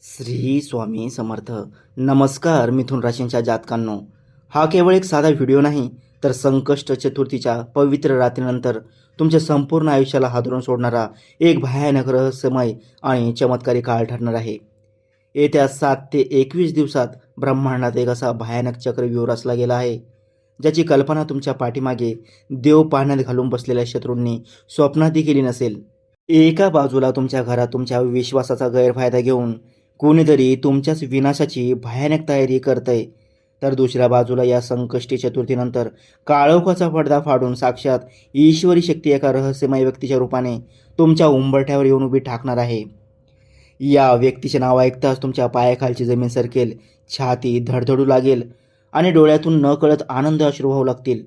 श्री स्वामी समर्थ. नमस्कार मिथुन राशींच्या जातकांनो. हा केवळ एक साधा व्हिडिओ नाही, तर संकष्ट चतुर्थीच्या पवित्र रात्रीनंतर तुमच्या संपूर्ण आयुष्याला हादरून सोडणारा एक भयानक रहस्यमय आणि चमत्कारी काळ ठरणार आहे. येत्या 7 ते 21 दिवसात ब्रह्मांडात एक असा भयानक चक्रव्यूह रचला गेला आहे, ज्याची कल्पना तुमच्या पाठीमागे देव पाण्यात घालून बसलेल्या शत्रूंनी स्वप्नातही केली नसेल. एका बाजूला तुमच्या घरात तुमच्या विश्वासाचा गैरफायदा घेऊन कोणीतरी तुमच्याच विनाशाची भयानक तयारी करतंय, तर दुसऱ्या बाजूला या संकष्टी चतुर्थीनंतर काळोखाचा पडदा फाडून साक्षात ईश्वरी शक्ती एका रहस्यमय व्यक्तीच्या रूपाने तुमच्या उंबरठ्यावर येऊन उभी ठाकणार आहे. या व्यक्तीचे नाव ऐकताच तुमच्या पायाखालची जमीन सरकेल, छाती धडधडू लागेल आणि डोळ्यातून नकळत आनंद अश्रू वाहू लागतील.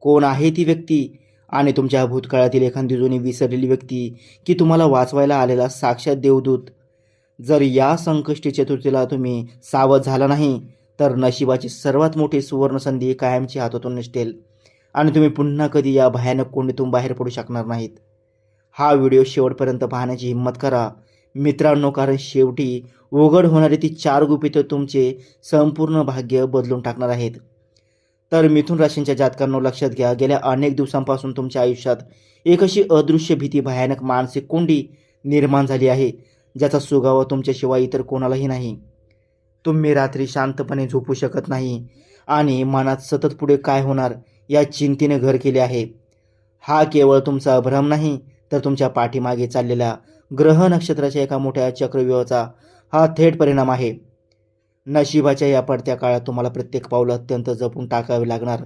कोण आहे ती व्यक्ती? आणि तुमच्या भूतकाळातील एखादी जुनी विसरलेली व्यक्ती, की तुम्हाला वाचवायला आलेला साक्षात देवदूत? जर या संकष्टी चतुर्थीला तुम्ही सावध झाला नाही, तर नशिबाची सर्वात मोठी सुवर्ण संधी कायमची हातातून निसटेल आणि तुम्ही पुन्हा कधी या भयानक कोंडीतून बाहेर पडू शकणार नाहीत. हा व्हिडिओ शेवटपर्यंत पाहण्याची हिंमत करा मित्रांनो, कारण शेवटी उघड होणारी ती 4 गुपितं तुमचे संपूर्ण भाग्य बदलून टाकणार आहेत. तर मिथुन राशींच्या जातकांनो, लक्षात घ्या, गेल्या अनेक दिवसांपासून तुमच्या आयुष्यात एक अशी अदृश्य भीती, भयानक मानसिक कोंडी निर्माण झाली आहे, ज्याचा सुगावा तुमच्याशिवाय इतर कोणालाही नाही. तुम्ही रात्री शांतपणे झोपू शकत नाही आणि मनात सतत पुढे काय होणार या चिंतेने घर केले आहे. हा केवळ तुमचा भ्रम नाही, तर तुमच्या पाठीमागे चाललेल्या ग्रह नक्षत्राच्या एका मोठ्या चक्रव्यूहाचा हा थेट परिणाम आहे. नशिबाच्या या पडत्या काळात तुम्हाला प्रत्येक पाऊल अत्यंत जपून टाकावे लागणार,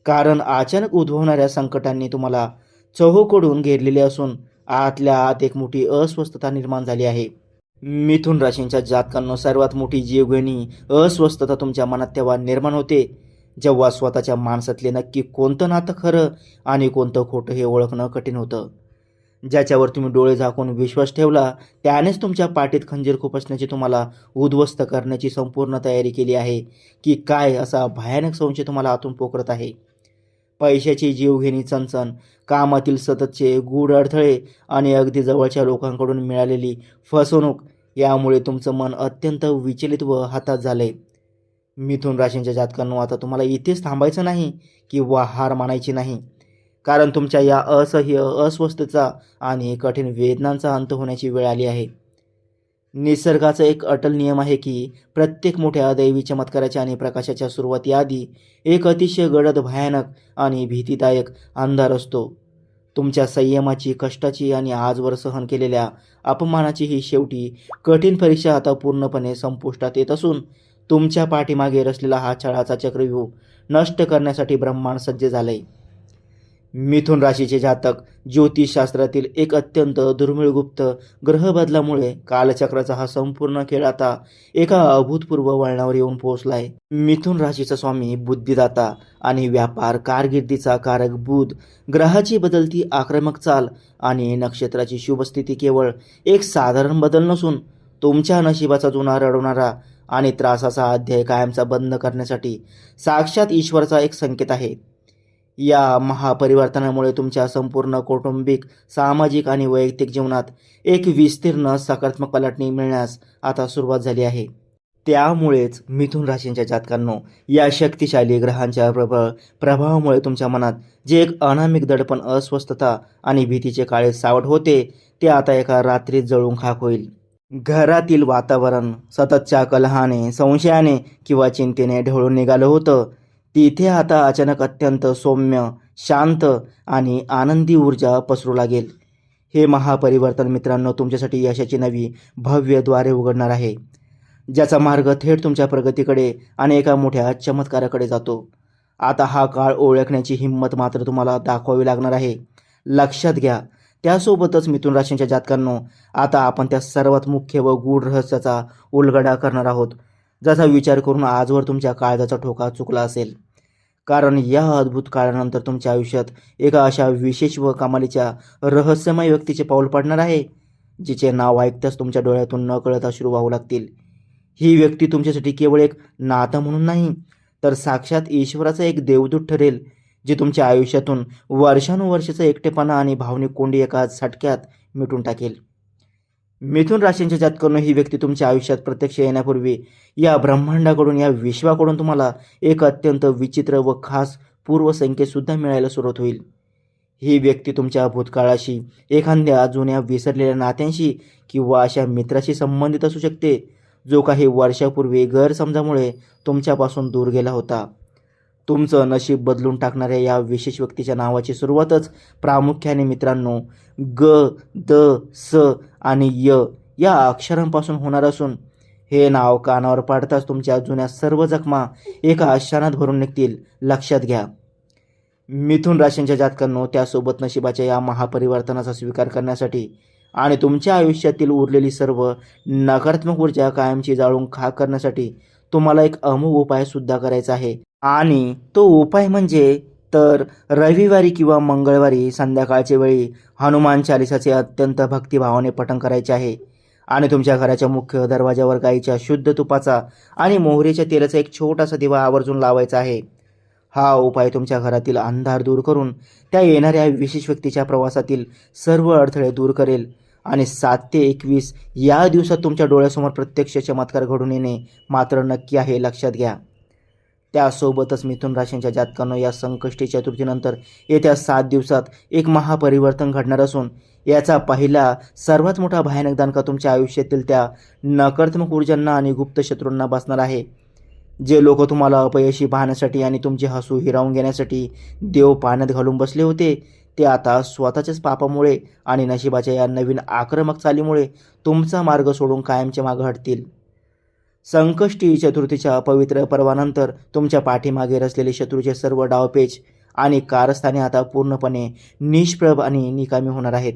कारण अचानक उद्भवणाऱ्या संकटांनी तुम्हाला चहूकडून घेरलेले असून आतल्या आत एक मोठी अस्वस्थता निर्माण झाली आहे. मिथुन राशींच्या जातकांनो, सर्वात मोठी जीवघेणी अस्वस्थता तुमच्या मनात तेव्हा निर्माण होते, जेव्हा स्वतःच्या माणसातले नक्की कोणतं नातं खरं आणि कोणतं खोटं हे ओळखणं कठीण होतं. ज्याच्यावर तुम्ही डोळे झाकून विश्वास ठेवला, त्यानेच तुमच्या पाठीत खंजीर खुपसण्याची, तुम्हाला उद्ध्वस्त करण्याची संपूर्ण तयारी केली आहे की काय, असा भयानक संशय तुम्हाला आतून पोखरत आहे. पैशाची जीवघेणी चणचण, कामातील सततचे गूढ अडथळे आणि अगदी जवळच्या लोकांकडून मिळालेली फसवणूक यामुळे तुमचं मन अत्यंत विचलित व हताश झालंय. मिथुन राशींच्या जातकांनो, आता तुम्हाला इथेच थांबायचं नाही किंवा हार मानायची नाही, कारण तुमच्या या असह्य अस्वस्थतेचा आणि कठीण वेदनांचा अंत होण्याची वेळ आली आहे. निसर्गाचा एक अटल नियम आहे की प्रत्येक मोठ्या दैवी चमत्काराच्या आणि प्रकाशाच्या सुरुवातीआधी एक अतिशय गडद, भयानक आणि भीतीदायक अंधार असतो. तुमच्या संयमाची, कष्टाची आणि आजवर सहन केलेल्या अपमानाची ही शेवटी कठीण परीक्षा आता पूर्णपणे संपुष्टात येत असून तुमच्या पाठीमागे रचलेला हा छळाचा चक्रव्यूह नष्ट करण्यासाठी ब्रह्मांड सज्ज झालंय. मिथुन राशीचे जातक, ज्योतिषशास्त्रातील एक अत्यंत दुर्मिळ गुप्त ग्रह बदलामुळे कालचक्राचा हा संपूर्ण खेळ आता एका अभूतपूर्व वळणावर येऊन पोहोचलाय. मिथुन राशीचा स्वामी, बुद्धिदाता आणि व्यापार कारकिर्दीचा कारक बुध ग्रहाची बदलती आक्रमक चाल आणि नक्षत्राची शुभस्थिती केवळ एक साधारण बदल नसून तुमच्या नशिबाचा जुना रडवणारा आणि त्रासाचा अध्याय कायमचा बंद करण्यासाठी साक्षात ईश्वराचा एक संकेत आहे. या महापरिवर्तनामुळे तुमच्या संपूर्ण कौटुंबिक, सामाजिक आणि वैयक्तिक जीवनात एक विस्तीर्ण सकारात्मक पलटणी मिळण्यास आता सुरुवात झाली आहे. त्यामुळेच मिथुन राशींच्या जातकांनो, या शक्तिशाली ग्रहांच्या प्रबळ प्रभावामुळे तुमच्या मनात जे एक अनामिक दडपण, अस्वस्थता आणि भीतीचे काळे सावट होते, ते आता एका रात्रीत जळून खाक होईल. घरातील वातावरण सततच्या कलहाने, संशयाने किंवा चिंतेने ढवळून निघालं होतं, तिथे आता अचानक अत्यंत सौम्य, शांत आणि आनंदी ऊर्जा पसरू लागेल. हे महापरिवर्तन मित्रांनो, तुमच्यासाठी यशाची नवी भव्य द्वारे उघडणार आहे, ज्याचा मार्ग थेट तुमच्या प्रगतीकडे आणि एका मोठ्या चमत्काराकडे जातो. आता हा काळ ओळखण्याची हिंमत मात्र तुम्हाला दाखवावी लागणार आहे. लक्षात घ्या. त्यासोबतच मिथुन राशींच्या जातकांनो, आता आपण त्या सर्वात मुख्य व गूढ रहस्याचा उलगडा करणार आहोत, ज्याचा विचार करून आजवर तुमच्या काळजाचा ठोका चुकला असेल. कारण या अद्भुत काळानंतर तुमच्या आयुष्यात एका अशा विशेष व कमालीच्या रहस्यमय व्यक्तीचे पाऊल पडणार आहे, जिचे नाव ऐकताच तुमच्या डोळ्यातून नकळत अश्रू वाहू लागतील. ही व्यक्ती तुमच्यासाठी केवळ एक नातं म्हणून नाही, तर साक्षात ईश्वराचा एक देवदूत ठरेल, जे तुमच्या आयुष्यातून वर्षानुवर्षाचा एकटेपणा आणि भावनिक कोंडी एका झटक्यात मिटून टाकेल. मिथुन राशींच्या जातकांनो, ही व्यक्ती तुमच्या आयुष्यात प्रत्यक्ष येण्यापूर्वी या ब्रह्मांडाकडून, या विश्वाकडून तुम्हाला एक अत्यंत विचित्र व खास पूर्वसंकेतसुद्धा मिळायला सुरुवात होईल. ही व्यक्ती तुमच्या भूतकाळाशी, एखाद्या जुन्या विसरलेल्या नात्यांशी किंवा अशा मित्राशी संबंधित असू शकते, जो काही वर्षापूर्वी गैरसमजामुळे तुमच्यापासून दूर गेला होता. तुमचं नशीब बदलून टाकणाऱ्या या विशेष व्यक्तीच्या नावाची सुरुवातच प्रामुख्याने मित्रांनो ग, द, स आणि य या अक्षरांपासून होणार असून, हे नाव कानावर पाडताच तुमच्या जुन्या सर्व जखमा एका क्षणात भरून निघतील, लक्षात घ्या. मिथुन राशींच्या जातकांनो, त्यासोबत नशिबाच्या या महापरिवर्तनाचा स्वीकार करण्यासाठी आणि तुमच्या आयुष्यातील उरलेली सर्व नकारात्मक ऊर्जा कायमची जाळून खाक करण्यासाठी तुम्हाला एक अमोघ उपाय सुद्धा करायचा आहे. आणि तो उपाय म्हणजे तर रविवारी किंवा मंगळवारी संध्याकाळच्या वेळी हनुमान चालिसाचे अत्यंत भक्तिभावाने पठण करायचे आहे. आणि तुमच्या घराच्या मुख्य दरवाजावर गाईच्या शुद्ध तुपाचा आणि मोहरीच्या तेलाचा एक छोटासा दिवा आवर्जून लावायचा आहे. हा उपाय तुमच्या घरातील अंधार दूर करून त्या येणाऱ्या विशेष व्यक्तीच्या प्रवासातील सर्व अडथळे दूर करेल. आणि 7 ते 21 या दिवसात तुमच्या डोळ्यासमोर प्रत्यक्ष चमत्कार घडून येणे मात्र नक्की आहे, लक्षात घ्या. त्यासोबतच मिथुन राशींच्या जातकांनो, या संकष्टी चतुर्थीनंतर येत्या 7 दिवसात एक महापरिवर्तन घडणार असून, याचा पहिला सर्वात मोठा भयानक दणका तुमच्या आयुष्यातील त्या नकारात्मक ऊर्जांना आणि गुप्त शत्रूंना बसणार आहे. जे लोक तुम्हाला अपयशी पाहण्यासाठी आणि तुमचे हसू हिरावून घेण्यासाठी देव पाण्यात घालून बसले होते, ते आता स्वतःच्याच पापामुळे आणि नशिबाच्या या नवीन आक्रमक चालीमुळे तुमचा मार्ग सोडून कायमच्या मागे हटतील. संकष्टी चतुर्थीच्या पवित्र पर्वानंतर तुमच्या पाठीमागे रचलेले शत्रूचे सर्व डावपेच आणि कारस्थाने आता पूर्णपणे निष्प्रभ आणि निकामी होणार आहेत.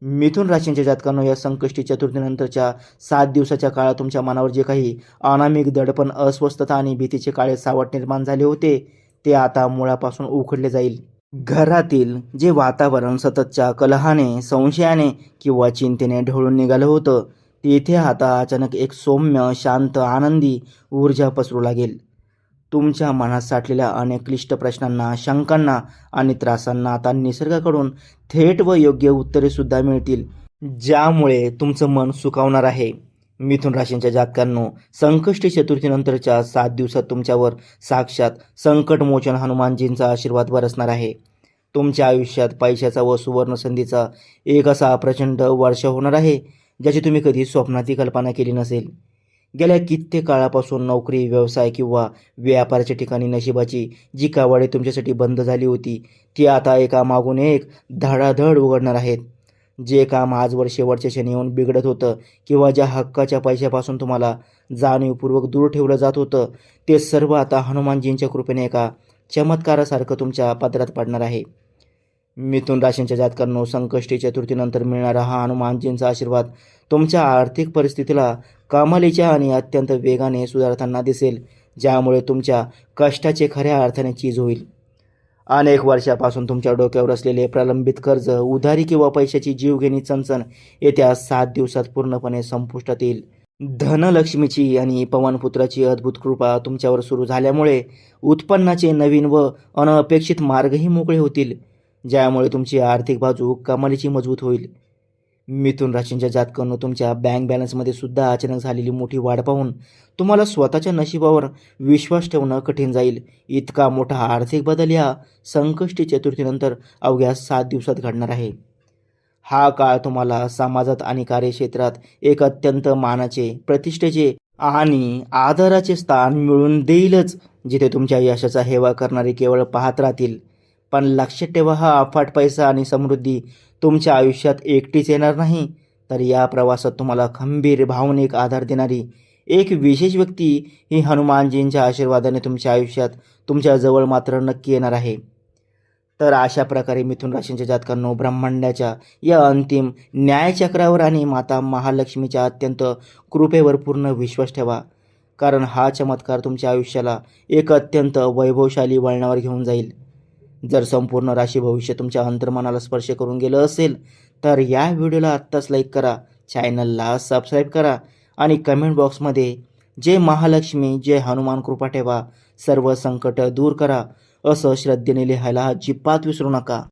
मिथुन राशींच्या जातकांनो, या संकष्टी चतुर्थीनंतरच्या 7 दिवसाच्या काळात तुमच्या मनावर जे काही अनामिक दडपण, अस्वस्थता आणि भीतीचे काळे सावट निर्माण झाले होते, ते आता मुळापासून उखडले जाईल. घरातील जे वातावरण सततच्या कलहाने, संशयाने किंवा चिंतेने ढवळून निघालं होतं, तेथे आता अचानक एक सौम्य, शांत, आनंदी ऊर्जा पसरू लागेल. तुमच्या मनात साठलेल्या अनेक क्लिष्ट प्रश्नांना, शंकांना आणि त्रासांना आता निसर्गाकडून थेट व योग्य उत्तरेसुद्धा मिळतील, ज्यामुळे तुमचं मन सुखावणार आहे. मिथुन राशींच्या जातकांनो, संकष्टी चतुर्थीनंतरच्या 7 दिवसात तुमच्यावर साक्षात संकटमोचन हनुमानजींचा आशीर्वाद बरसणार आहे. तुमच्या आयुष्यात पैशाचा व सुवर्ण संधीचा एक असा प्रचंड वर्ष होणार आहे, ज्याची तुम्ही कधी स्वप्नातही कल्पना केली नसेल. गेल्या कित्येक काळापासून नोकरी, व्यवसाय किंवा व्यापाराच्या ठिकाणी नशिबाची जी कावडे तुमच्यासाठी बंद झाली होती, ती आता एकामागून एक धडाधड उघडणार आहेत. जे काम आजवर शेवटच्या क्षणी येऊन बिघडत होतं किंवा ज्या हक्काच्या पैशापासून तुम्हाला जाणीवपूर्वक दूर ठेवलं जात होतं, ते सर्व आता हनुमानजींच्या कृपेने एका चमत्कारासारखं तुमच्या पदरात पडणार आहे. मिथुन राशींच्या जातकांनो, संकष्टी चतुर्थीनंतर मिळणारा हा हनुमानजींचा आशीर्वाद तुमच्या आर्थिक परिस्थितीला कमालीच्या आणि अत्यंत वेगाने सुधारताना दिसेल, ज्यामुळे तुमच्या कष्टाचे खऱ्या अर्थाने चीज होईल. अनेक वर्षापासून तुमच्या डोक्यावर असलेले प्रलंबित कर्ज, उधारी किंवा पैशाची जीवघेणी चणचण येत्या 7 दिवसात पूर्णपणे संपुष्टात येईल. धनलक्ष्मीची आणि पवनपुत्राची अद्भुत कृपा तुमच्यावर सुरू झाल्यामुळे उत्पन्नाचे नवीन व अनपेक्षित मार्गही मोकळे होतील, ज्यामुळे तुमची आर्थिक बाजू कमालीची मजबूत होईल. मिथुन राशींच्या जातकांनो, तुमच्या बँक बॅलन्समध्ये सुद्धा अचानक झालेली मोठी वाढ पाहून तुम्हाला स्वतःच्या नशिबावर विश्वास ठेवणं कठीण जाईल. इतका मोठा आर्थिक बदल या संकष्टी चतुर्थीनंतर अवघ्या 7 दिवसात घडणार आहे. हा काळ तुम्हाला समाजात आणि कार्यक्षेत्रात एक अत्यंत मानाचे, प्रतिष्ठेचे आणि आदराचे स्थान मिळवून देईलच, जिथे तुमच्या यशाचा हेवा करणारे केवळ पाहत राहतील. पण लक्षात ठेवा, हा अफाट पैसा आणि समृद्धी तुमच्या आयुष्यात एकटीच येणार नाही, तर या प्रवासात तुम्हाला खंबीर, भावनिक आधार देणारी एक विशेष व्यक्ती ही हनुमानजींच्या आशीर्वादाने तुमच्या आयुष्यात तुमच्या जवळ मात्र नक्की येणार आहे. तर अशा प्रकारे मिथुन राशींच्या जातकांनो, ब्रह्मांडाच्या या अंतिम न्यायचक्रावर आणि माता महालक्ष्मीच्या अत्यंत कृपेवर पूर्ण विश्वास ठेवा, कारण हा चमत्कार तुमच्या आयुष्याला एक अत्यंत वैभवशाली वळणावर घेऊन जाईल. जर संपूर्ण राशी भविष्य तुमच्या अंतर्मनाला स्पर्श करून गेलं असेल, तर या व्हिडिओला आत्ताच लाईक करा, चॅनलला सबस्क्राईब करा आणि कमेंट बॉक्समध्ये जय महालक्ष्मी, जय हनुमान कृपा ठेवा, सर्व संकट दूर करा असं श्रद्धेने लिहायला अजिबात विसरू नका.